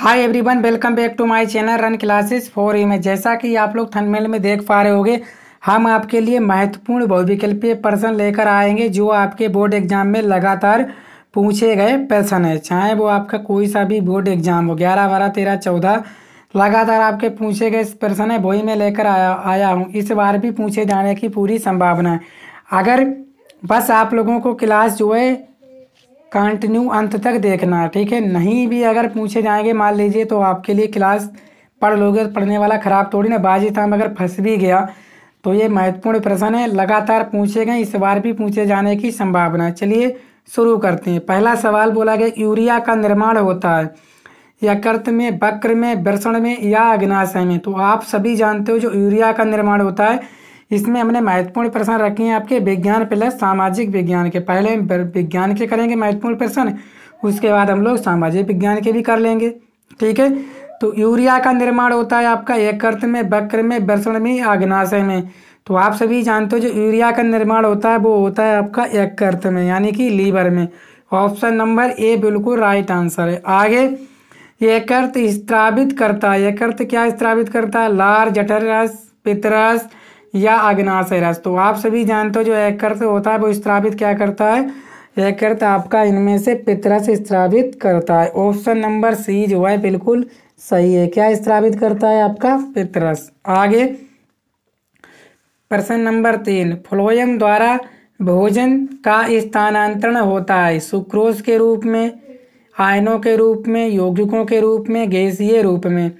Hi everyone, welcome back to my channel run classes for में। जैसा कि आप लोग थंबनेल में देख पा रहे होंगे, हम आपके लिए महत्वपूर्ण बहुविकल्पीय प्रश्न लेकर आएंगे जो आपके बोर्ड एग्जाम में लगातार पूछे गए प्रश्न है। चाहे वो आपका कोई सा भी बोर्ड एग्जाम हो, 11, 12, 13, 14, लगातार आपके पूछे गए प्रश्न है वही मैं लेकर आया हूँ। इस बार भी पूछे जाने की पूरी संभावना है। अगर बस आप लोगों को क्लास जो है कंटिन्यू अंत तक देखना है, ठीक है। नहीं भी अगर पूछे जाएंगे मान लीजिए तो आपके लिए क्लास पढ़ लोगे, पढ़ने वाला खराब थोड़ी ना, बाजी टाइम अगर फंस भी गया तो ये महत्वपूर्ण प्रश्न है, लगातार पूछे गए, इस बार भी पूछे जाने की संभावना है। चलिए शुरू करते हैं। पहला सवाल बोला गया, यूरिया का निर्माण होता है यकृत में, वक्र में, वृषण में या अग्नाशय में। तो आप सभी जानते हो जो यूरिया का निर्माण होता है, इसमें हमने महत्वपूर्ण प्रश्न रखे हैं आपके विज्ञान प्लस सामाजिक विज्ञान के। पहले विज्ञान के करेंगे महत्वपूर्ण प्रश्न, उसके बाद हम लोग सामाजिक विज्ञान के भी कर लेंगे, ठीक है। तो यूरिया का निर्माण होता है आपका यकृत में, वक्र में, वृषण में, अग्नाशय में। तो आप सभी जानते हो जो यूरिया का निर्माण होता है वो होता है आपका यकृत में, यानी कि लीवर में। ऑप्शन नंबर ए बिल्कुल राइट आंसर है। आगे, यकृत स्त्रावित करता है, यकृत क्या स्त्रावित करता है? लार, जठर रस, पित्तरस या अग्नाशय रस। तो आप सभी जानते हो जो यकृत होता है वो स्त्रावित क्या करता है? यकृत आपका इनमें से पित्तरस स्त्रावित करता है। ऑप्शन नंबर सी जो है बिल्कुल सही है। क्या स्त्रावित करता है आपका? पित्तरस। आगे प्रश्न नंबर 3, फ्लोएम द्वारा भोजन का स्थानांतरण होता है सुक्रोज के रूप में, आयनों के रूप में, यौगिकों के रूप में, गैसीय रूप में।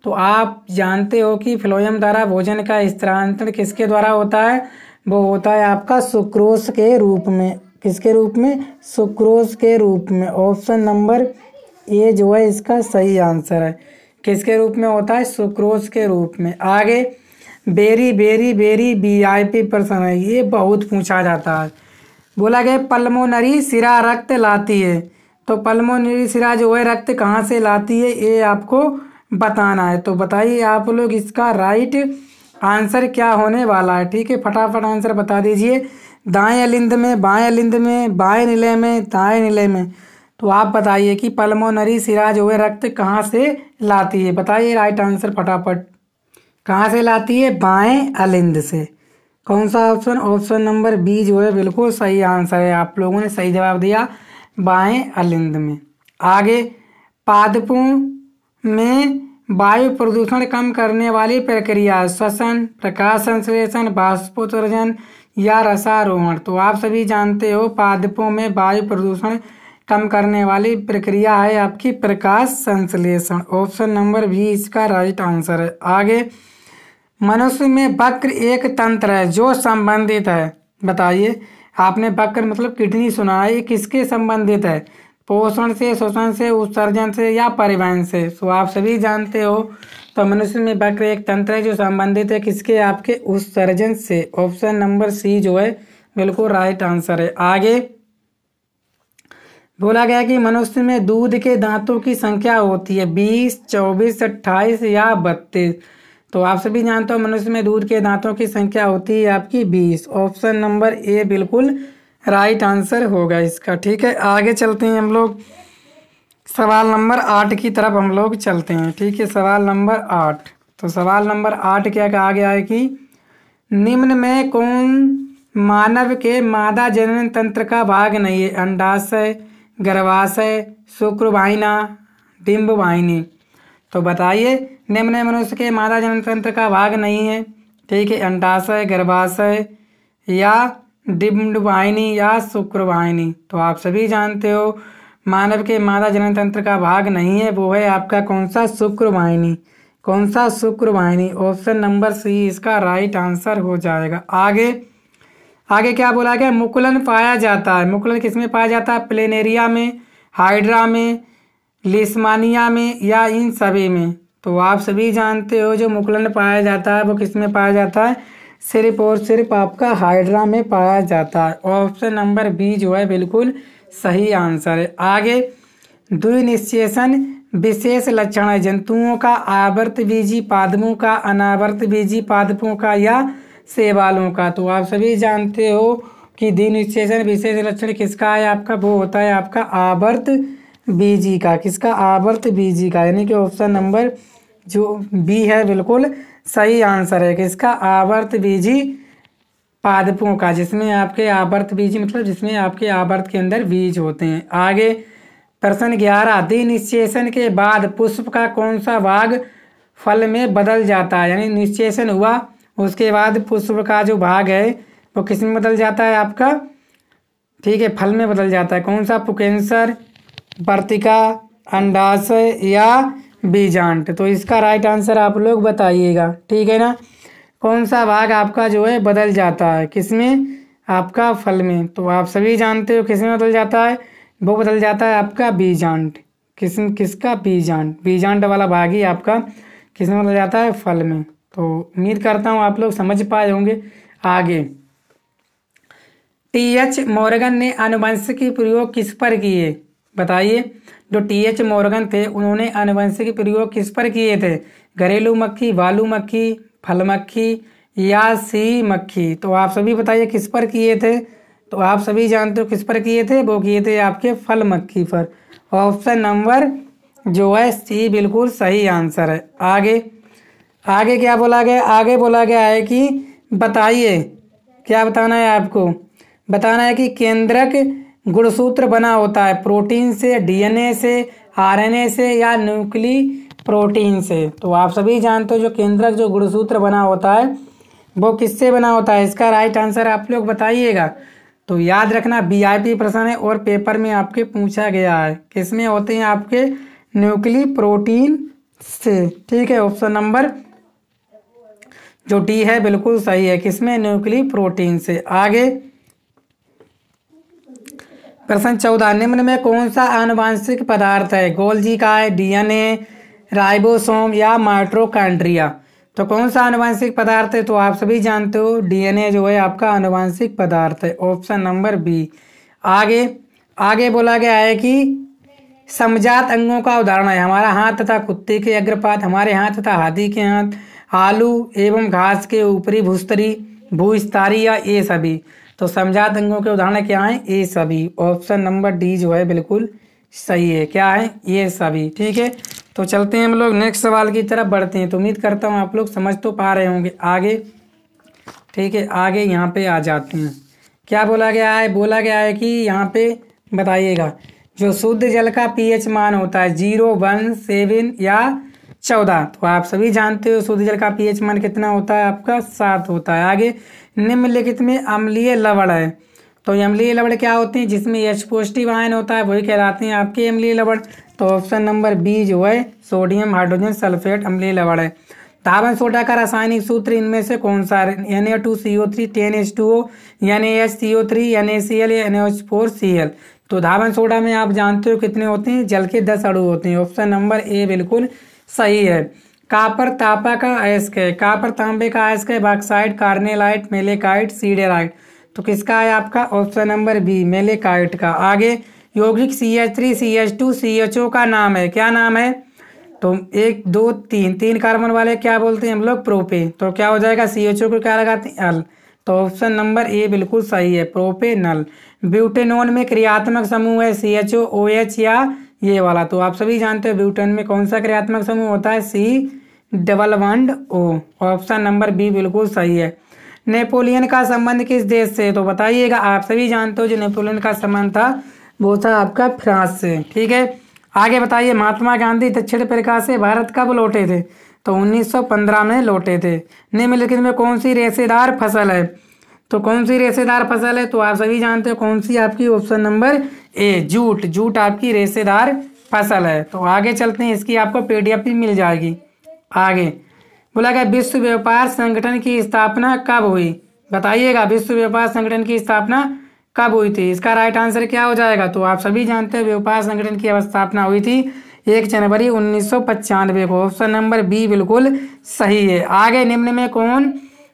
तो आप जानते हो कि फ्लोएम द्वारा भोजन का स्थानांतरण किसके द्वारा होता है? वो होता है आपका सुक्रोज के रूप में। किसके रूप में? सुक्रोज के रूप में। ऑप्शन नंबर ए जो है इसका सही आंसर है। किसके रूप में होता है? सुक्रोज के रूप में। आगे, वेरी वेरी वेरी वीआईपी प्रश्न है, ये बहुत पूछा जाता है। बोला गया पल्मोनरी सिरा रक्त लाती है। तो पल्मोनरी सिरा जो है रक्त कहाँ से लाती है ये आपको बताना है। तो बताइए आप लोग इसका राइट आंसर क्या होने वाला है, ठीक है। फटाफट आंसर बता दीजिए। दाएं अलिंद में, बाएं अलिंद में, बाएं निलय में, दाएं निलय में। तो आप बताइए कि पल्मोनरी सिरा जो है रक्त कहाँ से लाती है, बताइए राइट आंसर फटाफट। कहाँ से लाती है? बाएं अलिंद से। कौन सा ऑप्शन? ऑप्शन नंबर बी जो है बिल्कुल सही आंसर है। आप लोगों ने सही जवाब दिया, बाएं अलिंद में। आगे, पादपों में वायु प्रदूषण कम करने वाली प्रक्रिया श्वसन, प्रकाश संश्लेषण, बाष्पोत्सर्जन या रसारोहण। तो आप सभी जानते हो पादपों में वायु प्रदूषण कम करने वाली प्रक्रिया है आपकी प्रकाश संश्लेषण। ऑप्शन नंबर बी इसका राइट आंसर है। आगे, मनुष्य में वक्र एक तंत्र है जो संबंधित है, बताइए। आपने वक्र मतलब किडनी सुना है, ये किसके संबंधित है? पोषण से, श्वसन से, उत्सर्जन से या परिवहन से। तो आप सभी जानते हो तो मनुष्य में वक्र एक तंत्र है जो संबंधित है किसके? आपके उत्सर्जन से। ऑप्शन नंबर सी जो है बिल्कुल राइट आंसर है। आगे बोला गया कि मनुष्य में दूध के दांतों की संख्या होती है 20, 24, 28 या 32। तो आप सभी जानते हो मनुष्य में दूध के दांतों की संख्या होती है आपकी 20। ऑप्शन नंबर ए बिल्कुल राइट आंसर होगा इसका, ठीक है। आगे चलते हैं हम लोग सवाल नंबर 8 की तरफ हम लोग चलते हैं, ठीक है। सवाल नंबर 8। तो सवाल नंबर 8 क्या कहा गया है कि निम्न में कौन मानव के मादा जनन तंत्र का भाग नहीं है? अंडाशय, गर्भाशय, शुक्रवाहिनी, डिंबवाहिनी। तो बताइए निम्न में मनुष्य के मादा जनन तंत्र का भाग नहीं है, ठीक है। अंडाशय, गर्भाशय या डिंबवाहिनी या शुक्रवाहिनी। तो आप सभी जानते हो मानव के मादा जनन तंत्र का भाग नहीं है, वो है आपका कौन सा? शुक्रवाहिनी। कौन सा? शुक्रवाहिनी। ऑप्शन नंबर सी इसका राइट आंसर हो जाएगा। आगे क्या बोला गया? मुकुलन पाया जाता है, मुकुलन किसमें पाया जाता है? प्लेनेरिया में, हाइड्रा में, लिस्मानिया में या इन सभी में। तो आप सभी जानते हो जो मुकुलन पाया जाता है वो किसमें पाया जाता है? सिर्फ और सिर्फ आपका हाइड्रा में पाया जाता है। ऑप्शन नंबर बी जो है बिल्कुल सही आंसर है। आगे, द्विनिषेचन विशेष लक्षण है जंतुओं का, आवर्त बीजी पादपों का, अनावर्त बीजी पादपों का या शैवालों का। तो आप सभी जानते हो कि द्विनिषेचन विशेष लक्षण किसका है आपका? वो होता है आपका आवर्त बीजी का, किसका, आवर्त बीजी का, यानी कि ऑप्शन नंबर जो बी है बिल्कुल सही आंसर है। किसका, आवर्त बीजी पादपों का, जिसमें आपके आवर्त बीजी मतलब जिसमें आपके आवर्त के अंदर बीज होते हैं। आगे प्रश्न 11, निषेचन के बाद पुष्प का कौन सा भाग फल में बदल जाता है, यानी निषेचन हुआ उसके बाद पुष्प का जो भाग है वो किस में बदल जाता है आपका, ठीक है, फल में बदल जाता है। कौन सा, पुकेंसर, वर्तिका, अंडाशय या बीजांड। तो इसका राइट आंसर आप लोग बताइएगा, ठीक है ना। कौन सा भाग आपका जो है बदल जाता है, किसमें, आपका फल में। तो आप सभी जानते हो किसमें बदल जाता है, वो बदल जाता है आपका बीजांड। किसका, बीजांड, बीजांड वाला भाग ही आपका किसमें बदल जाता है, फल में। तो उम्मीद करता हूँ आप लोग समझ पाए होंगे। आगे टी.एच. मॉर्गन ने आनुवंशिकी प्रयोग किस पर किए, बताइए। जो टी.एच. मॉर्गन थे उन्होंने आनुवंशिकी प्रयोग किस पर किए थे, घरेलू मक्खी, बालू मक्खी, फल मक्खी या सी मक्खी। तो आप सभी बताइए किस पर किए थे। तो आप सभी जानते हो किस पर किए थे, वो किए थे आपके फल मक्खी पर। ऑप्शन नंबर जो है सी बिल्कुल सही आंसर है। आगे क्या बोला गया, आगे बोला गया है कि बताइए, क्या बताना है आपको, बताना है कि केंद्रक गुणसूत्र बना होता है प्रोटीन से, डीएनए से, आरएनए से या न्यूक्ली प्रोटीन से। तो आप सभी जानते हो जो केंद्रक जो गुणसूत्र बना होता है वो किससे बना होता है, इसका राइट आंसर आप लोग बताइएगा। तो याद रखना वीआईपी प्रश्न है और पेपर में आपके पूछा गया है, किसमें होते हैं आपके, न्यूक्ली प्रोटीन से, ठीक है। ऑप्शन नंबर जो डी है बिल्कुल सही है, किसमें, न्यूक्ली प्रोटीन से। आगे प्रश्न 14, निम्न में कौन सा आनुवांशिक पदार्थ है, गोल्जी का है, डीएनए, राइबोसोम या माइटोकॉन्ड्रिया। तो कौन सा आनुवांशिक पदार्थ है, तो आप सभी जानते हो डीएनए जो है आपका आनुवांशिक पदार्थ है। Option number B. आगे बोला गया है कि समजात अंगों का उदाहरण है हमारा हाथ तथा कुत्ते के अग्रपाद, हमारे हाथ तथा हाथी के हाथ, आलू एवं घास के ऊपरी भूस्तरी, भूस्तरी या ये सभी। तो समजात अंगों के उदाहरण क्या हैं, ये सभी। ऑप्शन नंबर डी जो है बिल्कुल सही है, क्या है, ये सभी, ठीक है। तो चलते हैं हम लोग नेक्स्ट सवाल की तरफ बढ़ते हैं। तो उम्मीद करता हूँ आप लोग समझ तो पा रहे होंगे। आगे, ठीक है, आगे यहाँ पे आ जाते हैं। क्या बोला गया है, बोला गया है कि यहाँ पे बताइएगा जो शुद्ध जल का पीएच मान होता है 0, 1, 7 या 14। तो आप सभी जानते हो शुद्ध जल का पीएच मान कितना होता है आपका, 7 होता है। आगे निम्नलिखित में अम्लीय लवण है, तो अम्लीय लवण क्या होते हैं, जिसमें H पॉजिटिव आयन होता है वही कहलाते हैं आपके अम्लीय लवण। तो ऑप्शन नंबर बी जो है सोडियम हाइड्रोजन सल्फेट अम्लीय लवण है। धावन सोडा का रासायनिक सूत्र इनमें से कौन सा है, Na2CO3,10H2O, NaHCO3, NaCl या NH4Cl। तो धावन सोडा में आप जानते हो कितने होते हैं, जल के 10 अणु होते हैं। ऑप्शन नंबर ए बिल्कुल सही है। कापर तांबा का अयस्क है, कापर तांबे का अयस्क है, बॉक्साइट, कार्नेलाइट, मेलेकाइट, सीडेराइट। तो किसका है आपका, ऑप्शन नंबर बी मेलेकाइट का। आगे यौगिक CH3, CH2, CHO का नाम है, क्या नाम है, तो 1, 2, 3 कार्बन वाले क्या बोलते हैं हम लोग, प्रोपे। तो क्या हो जाएगा, CHO को क्या लगाते हैं, अल। तो ऑप्शन नंबर ए बिल्कुल सही है, प्रोपेनल। ब्यूटेनॉन में क्रियात्मक समूह है CHO, OH या ये वाला। तो आप सभी जानते हो ब्यूटेन में कौन सा क्रियात्मक समूह होता है, C+O। ऑप्शन नंबर बी बिल्कुल सही है। नेपोलियन का संबंध किस देश से, तो बताइएगा। आप सभी जानते हो जो नेपोलियन का संबंध था वो था आपका फ्रांस से, ठीक है। आगे बताइए महात्मा गांधी दक्षिण अफ्रीका से भारत कब लौटे थे, तो 1915 में लौटे थे। निम्नलिखित में कौन सी रेशेदार फसल है, तो कौन सी रेशेदार फसल है, तो आप सभी जानते हो कौन सी आपकी, option number A jute. Jute आपकी रेशेदार फसल है। तो आगे चलते हैं, इसकी आपको PDF भी मिल जाएगी। आगे बोला गया विश्व व्यापार संगठन की स्थापना कब हुई, बताइएगा। विश्व व्यापार संगठन की स्थापना कब हुई थी, इसका राइट आंसर क्या हो जाएगा। तो आप सभी जानते हैं व्यापार संगठन की स्थापना हुई थी 1 जनवरी 1995 को। ऑप्शन नंबर बी बिल्कुल सही है। आगे निम्न में कौन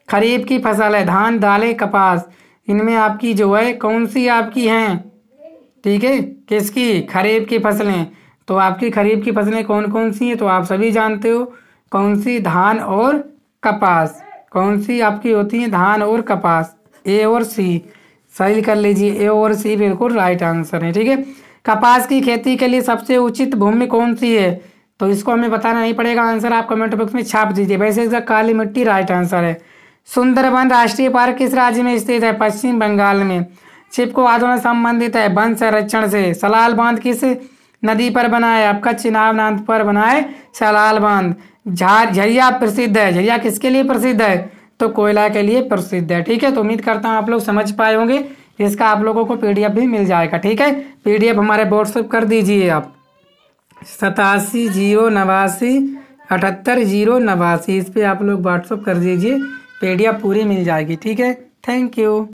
खरीफ की फसल है, धान, दालें, कपास, इनमें आपकी जो है कौन सी आपकी हैं, ठीक है, किसकी, खरीफ की फसलें। तो आपकी खरीफ की फसलें कौन कौन सी हैं, तो आप सभी जानते हो कौन सी, धान और कपास। कौन सी आपकी होती हैं, धान और कपास। ए और सी सही कर लीजिए, ए और सी बिल्कुल राइट आंसर है, ठीक है। कपास की खेती के लिए सबसे उचित भूमि कौन सी है? तो इसको हमें बताना नहीं पड़ेगा, आंसर आप कमेंट बॉक्स में छाप दीजिए। वैसे इसका काली मिट्टी राइट आंसर है। सुंदरबन राष्ट्रीय पार्क किस राज्य में स्थित है? पश्चिम बंगाल में। चिपको आंदोलन संबंधित है वन संरक्षण से। सलाल बांध किस नदी पर बना है? आपका चिनाब नाम पर बना है सलाल बांध। झरिया प्रसिद्ध है, झरिया किसके लिए प्रसिद्ध है? तो कोयला के लिए प्रसिद्ध है। ठीक है, तो उम्मीद करता हूँ आप लोग समझ पाए होंगे। इसका आप लोगों को PDF भी मिल जाएगा। ठीक है, PDF हमारे व्हाट्सएप कर दीजिए आप 87 089 78 089, इस पर आप लोग व्हाट्सएप कर दीजिए, PDF पूरी मिल जाएगी। ठीक है, थैंक यू।